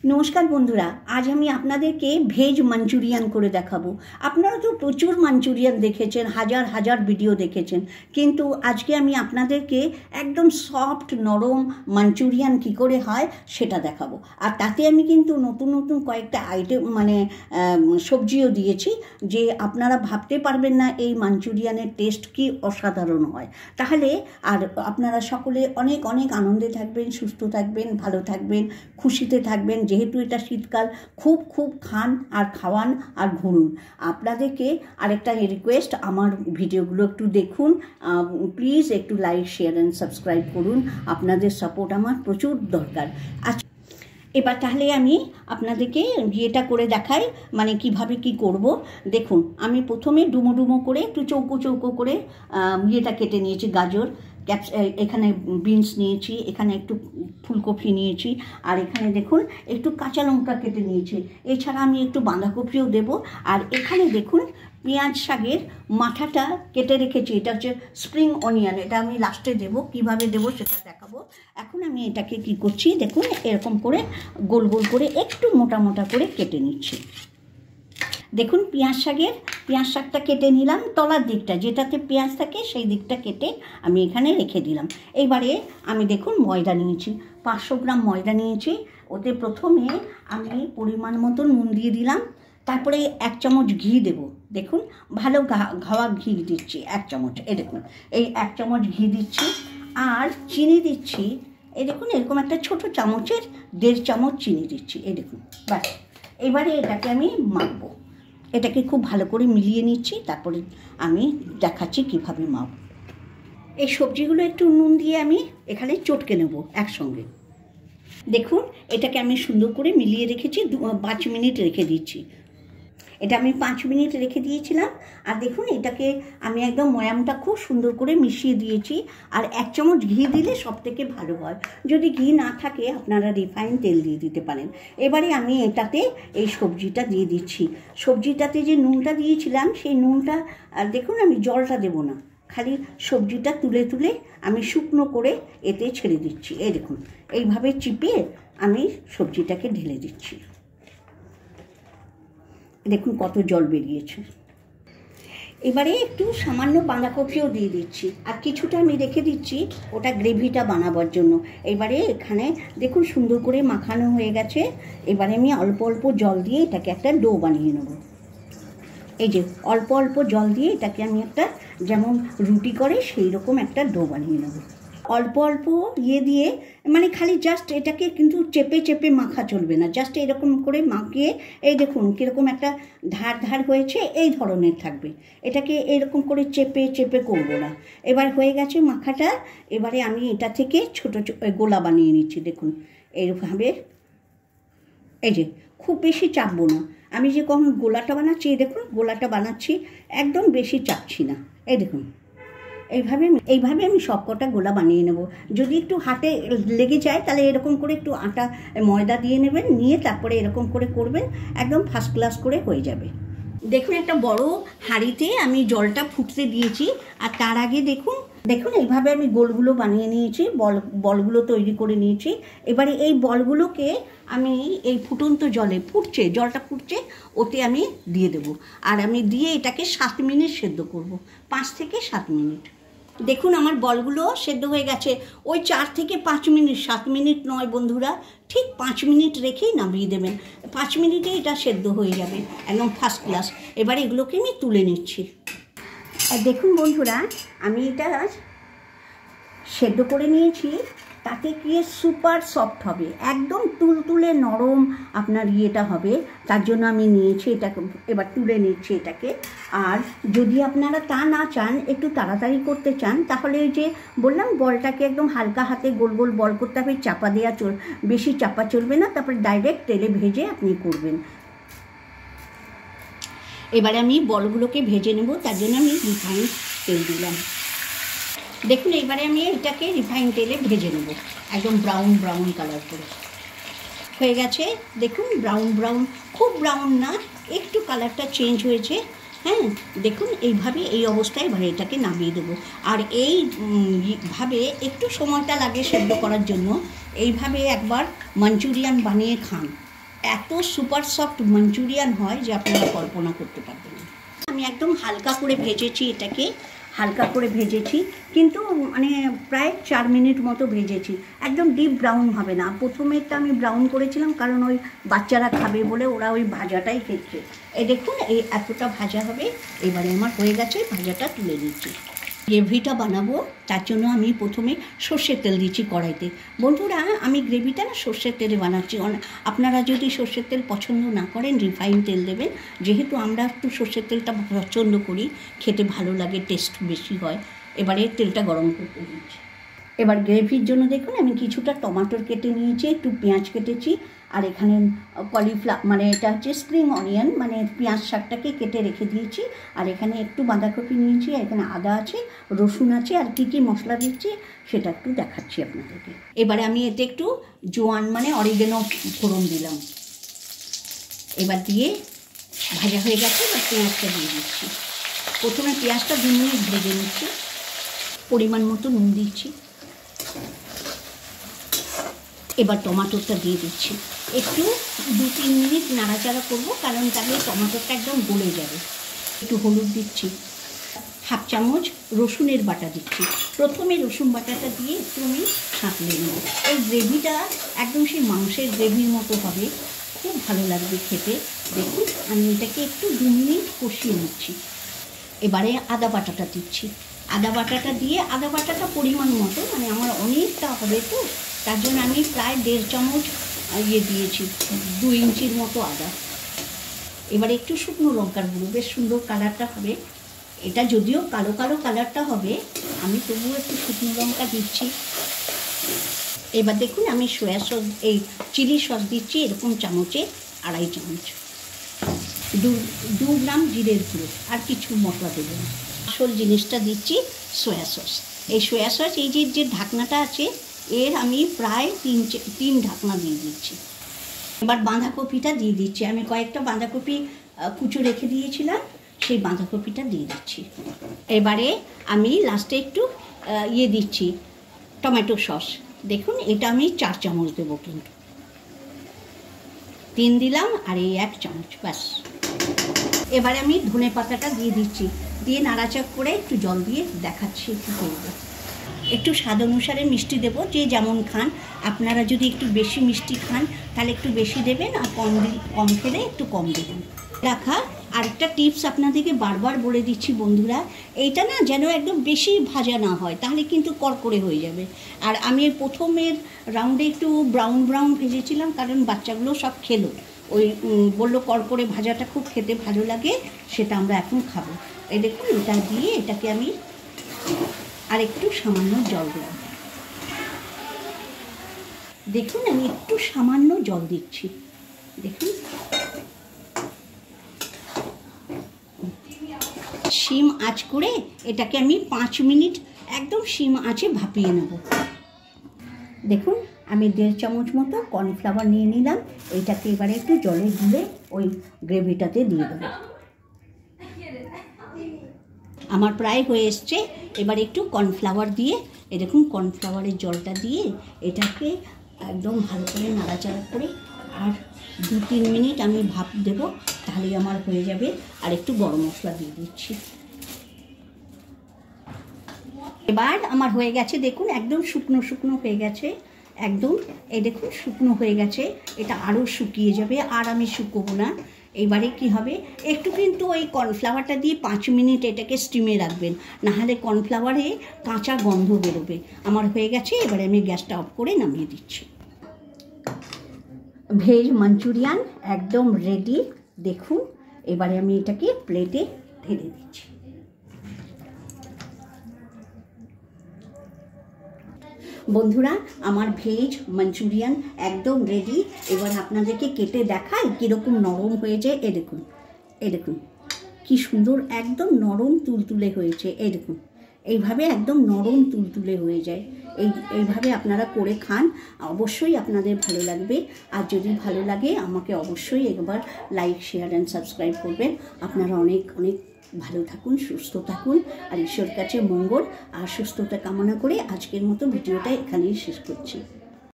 নমস্কার বন্ধুরা, আজ আমি আপনাদেরকে ভেজ মাঞ্চুরিয়ান করে দেখাবো। আপনারা তো প্রচুর মাঞ্চুরিয়ান দেখেছেন, হাজার হাজার ভিডিও দেখেছেন, কিন্তু আজকে আমি আপনাদেরকে একদম সফট নরম মাঞ্চুরিয়ান কী করে হয় সেটা দেখাবো। আর তাতে আমি কিন্তু নতুন নতুন কয়েকটা আইটেম সবজিও দিয়েছি, যে আপনারা ভাবতে পারবেন না এই মাঞ্চুরিয়ানের টেস্ট কি অসাধারণ হয়। তাহলে আর আপনারা সকলে অনেক অনেক আনন্দে থাকবেন, সুস্থ থাকবেন, ভালো থাকবেন, খুশিতে থাকবেন। যেহেতু এটা শীতকাল, খুব খুব খান আর খাওয়ান আর ঘুরুন। আপনাদেরকে আরেকটা রিকোয়েস্ট, আমার ভিডিওগুলো একটু দেখুন প্লিজ, একটু লাইক, শেয়ার অ্যান্ড সাবস্ক্রাইব করুন। আপনাদের সাপোর্ট আমার প্রচুর দরকার। আচ্ছা, এবার তাহলে আমি আপনাদেরকে ইয়েটা করে দেখাই, মানে কিভাবে কি করব। দেখুন, আমি প্রথমে ডুমো ডুমো করে একটু চৌকো চৌকো করে ইয়েটা কেটে নিয়েছি, গাজর, এখানে বিনস নিয়েছি, এখানে একটু ফুলকপি নিয়েছি, আর এখানে দেখুন একটু কাঁচা লঙ্কা কেটে নিয়েছি। এছাড়া আমি একটু বাঁধাকপিও দেব। আর এখানে দেখুন পেঁয়াজ শাকের মাথাটা কেটে রেখেছি, এটা হচ্ছে স্প্রিং অনিয়ন, এটা আমি লাস্টে দেব, কিভাবে দেব সেটা দেখাবো। এখন আমি এটাকে কি করছি দেখুন, এরকম করে গোল গোল করে একটু মোটা মোটা করে কেটে নিচ্ছি। দেখুন পেঁয়াজ শাকটা কেটে নিলাম, তলার দিকটা যেটাতে পেঁয়াজ থাকে সেই দিকটা কেটে আমি এখানে রেখে দিলাম। এইবারে আমি দেখুন ময়দা নিয়েছি, 500 গ্রাম ময়দা নিয়েছি। ওতে প্রথমে আমি পরিমাণ মতো নুন দিয়ে দিলাম, তারপরে 1 চামচ ঘি দেব। দেখুন ভালো ঘাওয়া ঘি দিচ্ছি 1 চামচ, এই দেখুন এই 1 চামচ ঘি দিচ্ছি। আর চিনি দিচ্ছি, এই দেখুন এরকম একটা ছোট চামচের 1.5 চামচ চিনি দিচ্ছি, এই দেখুন। ব্যাস, এবারে এটাকে আমি মাখবো, এটাকে খুব ভালো করে মিলিয়ে নিচ্ছি, তারপরে আমি দেখাচ্ছি কিভাবে মাখবো। এই সবজিগুলো একটু নুন দিয়ে আমি এখানে চটকে নেব একসঙ্গে। দেখুন এটাকে আমি সুন্দর করে মিলিয়ে রেখেছি, 5 মিনিট রেখে দিচ্ছি। এটা আমি 5 মিনিট রেখে দিয়েছিলাম। আর দেখুন এটাকে আমি একদম ময়ামটা খুব সুন্দর করে মিশিয়ে দিয়েছি। আর 1 চামচ ঘি দিলে সব থেকে ভালো হয়, যদি ঘি না থাকে আপনারা রিফাইন তেল দিয়ে দিতে পারেন। এবারে আমি এটাতে এই সবজিটা দিয়ে দিচ্ছি। সবজিটাতে যে নুনটা দিয়েছিলাম সেই নুনটা, দেখুন আমি জলটা দেব না, খালি সবজিটা তুলে তুলে আমি শুকনো করে এতে ছেড়ে দিচ্ছি। এই দেখুন এইভাবে চিপে আমি সবজিটাকে ঢেলে দিচ্ছি। দেখুন কত জল বেরিয়েছে। এবারে একটু সামান্য বাঁধাকপিও দিয়ে দিচ্ছি, আর কিছুটা আমি রেখে দিচ্ছি ওটা গ্রেভিটা বানাবার জন্য। এবারে এখানে দেখুন সুন্দর করে মাখানো হয়ে গেছে। এবারে আমি অল্প অল্প জল দিয়ে এটাকে একটা ডো বানিয়ে নেব। এই যে অল্প অল্প জল দিয়ে এটাকে আমি একটা, যেমন রুটি করে সেই রকম একটা ডো বানিয়ে নেব। অল্প অল্প ইয়ে দিয়ে, মানে খালি জাস্ট এটাকে কিন্তু চেপে চেপে মাখা চলবে না, জাস্ট এরকম করে মাখিয়ে, এই দেখুন কীরকম একটা ধার ধার হয়েছে, এই ধরনের থাকবে। এটাকে এরকম করে চেপে চেপে করবো না। এবার হয়ে গেছে মাখাটা। এবারে আমি এটা থেকে ছোটো গোলা বানিয়ে নিচ্ছি। দেখুন এইভাবে, এই যে খুব বেশি চাপবো না। আমি যে কখন গোলাটা বানাচ্ছি, এই দেখুন গোলাটা বানাচ্ছি, একদম বেশি চাপছি না। এই দেখুন এইভাবে আমি সব কটা গোলা বানিয়ে নেব। যদি একটু হাতে লেগে যায় তাহলে এরকম করে একটু আটা ময়দা দিয়ে নেবেন, নিয়ে তারপরে এরকম করে করবেন, একদম ফার্স্ট ক্লাস করে হয়ে যাবে। দেখুন একটা বড় হাঁড়িতে আমি জলটা ফুটতে দিয়েছি। আর তার আগে দেখুন এইভাবে আমি গোলগুলো বানিয়ে নিয়েছি, বলগুলো তৈরি করে নিয়েছি। এবারে এই বলগুলোকে আমি এই ফুটন্ত জলটা ফুটছে ওতে আমি দিয়ে দেবো। আর আমি দিয়ে এটাকে 7 মিনিট সেদ্ধ করব, 5 থেকে 7 মিনিট। দেখুন আমার বলগুলো সেদ্ধ হয়ে গেছে, ওই 4 থেকে 5 মিনিট, 7 মিনিট নয় বন্ধুরা, ঠিক 5 মিনিট রেখেই নামিয়ে দেবেন। 5 মিনিটে এটা সেদ্ধ হয়ে যাবে, একদম ফার্স্ট ক্লাস। এবার এগুলোকে আমি তুলে নিচ্ছি। আর দেখুন বন্ধুরা, আমি এটা সেদ্ধ করে নিয়েছি, তাতে কি সুপার সফট হবে, একদম তুলতুলে নরম আপনার ইয়েটা হবে। তার জন্য আমি নিয়েছি এটাকে, এবার তুলে নিচ্ছি এটাকে। আর যদি আপনারা তা না চান, একটু তাড়াতাড়ি করতে চান, তাহলে ওই যে বললাম বলটাকে একদম হালকা হাতে গোল গোল বল করতে হবে, চাপা দেওয়া বেশি চাপা চলবে না, তারপরে ডাইরেক্ট তেলে ভেজে আপনি করবেন। এবারে আমি বলগুলোকে ভেজে নেব, তার জন্য আমি রিফাইন তেল দিলাম। দেখুন এবারে আমি এটাকে রিফাইন তেলে ভেজে নেব, একদম ব্রাউন ব্রাউন কালার করে হয়ে গেছে। দেখুন ব্রাউন, খুব ব্রাউন না, একটু কালারটা চেঞ্জ হয়েছে। হ্যাঁ দেখুন এইভাবে, এই অবস্থায় এবার এটাকে নামিয়ে দেবো। আর এইভাবে একটু সময়টা লাগে সেদ্ধ করার জন্য। এইভাবে একবার মাঞ্চুরিয়ান বানিয়ে খান, এত সুপার সফট মাঞ্চুরিয়ান হয় যে আপনারা কল্পনা করতে পারবেন না। আমি একদম হালকা করে ভেজেছি, এটাকে হালকা করে ভেজেছি, কিন্তু মানে প্রায় 4 মিনিট মতো ভেজেছি। একদম ডিপ ব্রাউন হবে না। প্রথমেরটা আমি ব্রাউন করেছিলাম কারণ ওই বাচ্চারা খাবে বলে ওরা ওই ভাজাটাই খেচ্ছে। এই দেখুন এই এতটা ভাজা হবে। এবারে আমার হয়ে গেছে, ভাজাটা তুলে দিচ্ছি। গ্রেভিটা বানাবো তার জন্য আমি প্রথমে সর্ষের তেল দিচ্ছি কড়াইতে। বন্ধুরা, আমি গ্রেভিটা না সর্ষের তেলে বানাচ্ছি। আপনারা যদি সর্ষের তেল পছন্দ না করেন রিফাইন তেল দেবেন, যেহেতু আমরা একটু সর্ষের তেলটা পছন্দ করি, খেতে ভালো লাগে, টেস্ট বেশি হয়। এবারে তেলটা গরম করতে দিচ্ছি। এবার গ্রেভির জন্য দেখুন আমি কিছুটা টমেটোর কেটে নিয়েছি, একটু পেঁয়াজ কেটেছি, আর এখানে কলিফ্লাওয়ার মানে এটা হচ্ছে স্প্রিং অনিয়ন, মানে পেঁয়াজ শাকটাকে কেটে রেখে দিয়েছি, আর এখানে একটু বাঁধাকপি নিয়েছি, এখানে আদা আছে, রসুন আছে, আর কী কী মশলা দিচ্ছি সেটা একটু দেখাচ্ছি আপনাদেরকে। এবারে আমি এতে একটু জোয়ান মানে অরিগেনো ফোড়ন দিলাম। এবার দিয়ে ভাজা হয়ে গেছে, এবার পেঁয়াজটা দিয়ে দিচ্ছি। প্রথমে পেঁয়াজটা 2 মিনিট ভেজে নিচ্ছি। পরিমাণ মতো নুন দিচ্ছি। এবার টমেটোটা দিয়ে দিচ্ছি। একটু 2-3 মিনিট নাড়াচাড়া করবো, কারণ তাহলে টমেটোটা একদম গলে যাবে। একটু হলুদ দিচ্ছি, 1/2 চামচ রসুনের বাটা দিচ্ছি। প্রথমে রসুন বাটাটা দিয়ে একটু আমি সাঁতলে নেব। এই গ্রেভিটা একদম সেই মাংসের গ্রেভির মতো হবে, খুব ভালো লাগবে খেতে। দেখুন আমি এটাকে একটু 2 মিনিট কষিয়ে নিচ্ছি। এবারে আদা বাটাটা দিচ্ছি। আদা বাটাটা দিয়ে, আদা বাটাটা পরিমাণ মতো, মানে আমার অনেকটা হবে তো, তার জন্য আমি প্রায় 1.5 চামচ দিয়েছি, 2 ইঞ্চির মতো আদা। এবারে একটু শুকনো লঙ্কার গুঁড়ো, বেশ সুন্দর কালারটা হবে। এটা যদিও কালো কালো কালারটা হবে, আমি তবুও একটু শুকনো লঙ্কা দিচ্ছি। এবার দেখুন আমি সয়া সস, এই চিলি সস দিচ্ছি, এরকম চামচে 2.5 চামচ। 2 গ্রাম জিরের গুঁড়ো, আর কিছু মশলা দেবো না। আসল জিনিসটা দিচ্ছি সয়া সস। এই সয়া সস, এই যে ঢাকনাটা আছে, এর আমি প্রায় 3 ঢাকনা দিয়ে দিচ্ছি। এবার বাঁধাকপিটা দিয়ে দিচ্ছি। আমি কয়েকটা বাঁধাকপি কুচো রেখে দিয়েছিলাম, সেই বাঁধাকপিটা দিয়ে দিচ্ছি। এবারে আমি লাস্টে একটু দিচ্ছি টমেটো সস। দেখুন এটা আমি 4 চামচ দেবো, কিন্তু 3 দিলাম, আর এই 1 চামচ ব্যাস। এবারে আমি ধনে পাতাটা দিয়ে দিচ্ছি, দিয়ে নাড়াচাড়া করে একটু জল দিয়ে দেখাচ্ছি একটু করবো। একটু স্বাদ অনুসারে মিষ্টি দেবো, যে যেমন খান। আপনারা যদি একটু বেশি মিষ্টি খান তাহলে একটু বেশি দেবেন, আর কম খেলে একটু কম দেবেন। রাখা আরেকটা টিপস আপনাদেরকে বারবার বলে দিচ্ছি বন্ধুরা, এইটা না যেন একদম বেশি ভাজা না হয়, তাহলে কিন্তু কড়কড়ে হয়ে যাবে। আর আমি প্রথমের রাউন্ডে একটু ব্রাউন ভেজেছিলাম, কারণ বাচ্চাগুলো সব খেলো, ওই বললো কড়কড়ে ভাজাটা খুব খেতে ভালো লাগে, সেটা আমরা এখন খাবো। এই দেখুন এটা দিয়ে এটাকে আমি আর একটু সামান্য জল দিলাম। দেখুন আমি একটু সামান্য জল দিচ্ছি। দেখুন সিম আঁচ করে এটাকে আমি 5 মিনিট একদম সিম আঁচে ভাপিয়ে নেব। দেখুন আমি 1.5 চামচ মতো কর্নফ্লাওয়ার নিয়ে নিলাম। এইটাকে এবারে একটু জলে গুলে ওই গ্রেভিটাতে দিয়ে দেবো। আমার প্রায় হয়ে এসছে। এবার একটু কর্নফ্লাওয়ার দিয়ে, এই দেখুন কর্নফ্লাওয়ারের জলটা দিয়ে এটাকে একদম ভালো করে নাড়াচাড়া করে আর 2-3 মিনিট আমি ভাপ দেব, তাহলেই আমার হয়ে যাবে। আর একটু গরম মশলা দিয়ে দিচ্ছি। এবার আমার হয়ে গেছে, দেখুন একদম শুকনো হয়ে গেছে, একদম এই দেখুন শুকনো হয়ে গেছে। এটা আরও শুকিয়ে যাবে, আর আমি শুকোবো না। এইবারে কি হবে, একটু কিন্তু ওই কর্নফ্লাওয়ারটা দিয়ে 5 মিনিট এটাকে স্টিমে রাখবেন, নাহলে কর্নফ্লাওয়ারে কাঁচা গন্ধ বেরোবে। আমার হয়ে গেছে, এবারে আমি গ্যাসটা অফ করে নামিয়ে দিচ্ছি। ভেজ মাঞ্চুরিয়ান একদম রেডি। দেখুন এবারে আমি এটাকে প্লেটে ঢেলে দিচ্ছি। বন্ধুরা আমার ভেজ মাঞ্চুরিয়ান একদম রেডি। এবার আপনাদেরকে কেটে দেখাই কীরকম নরম হয়েছে। এ দেখুন কি সুন্দর একদম নরম তুলতুলে হয়েছে। এই দেখুন এইভাবে একদম নরম তুলতুলে হয়ে যায়। এইভাবে আপনারা করে খান, অবশ্যই আপনাদের ভালো লাগবে। আর যদি ভালো লাগে আমাকে অবশ্যই একবার লাইক, শেয়ার অ্যান্ড সাবস্ক্রাইব করবেন। আপনারা অনেক ভালো থাকুন, সুস্থ থাকুন, আর ঈশ্বর কাছে মঙ্গল আর সুস্থতা কামনা করে আজকের মতো ভিডিওটা এখানেই শেষ করছি।